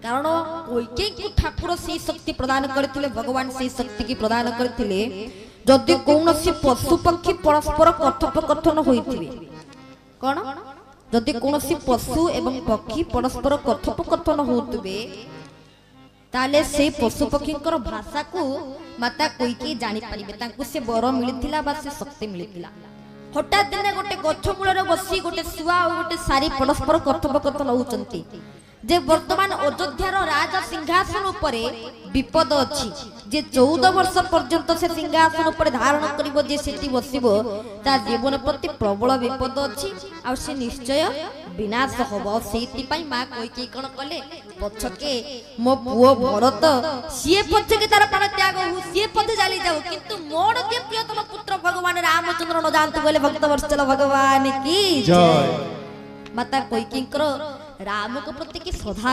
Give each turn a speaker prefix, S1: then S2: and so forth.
S1: कारण कैकेयी को ठाकुर से शक्ति प्रदान करथिले भगवान से शक्ति की प्रदान करथिले जदि कौनसी पशु पक्षी परस्पर कथोपकथन होइथिबे कोन जदि कौनसी पशु एवं पक्षी परस्पर कथोपकथन होतबे ताले से पशु पक्षी भाषा को माता कैकेयी जानी पारिबे तांकु से बर मिलिथिला बा से शक्ति मिलिथिला हठात दिने गोटे गछ मूल बसी गोटे शुआ और गोटे सारी परस्पर कथोपकथन होउचंती जे वर्तमान अयोध्यार राजा सिंहासन उपरे विपद अछि जे 14 वर्ष पर्यंत से सिंहासन उपरे धारण करिवो जे सेठी बसिबो ता जीवन प्रति प्रबल विपद अछि आ से निश्चय विनाश होबो सेति पई मां कैकेयी कोन कले पछके मो पुओ भरत सिए पछके तार प्राण त्याग हो सिए पछ जाली जाऊ किंतु मोर के प्रियतम पुत्र भगवान रामचंद्र न जानतु बोले भक्त वत्सल भगवान की जय माता कैकेयी राम को प्रति की सदा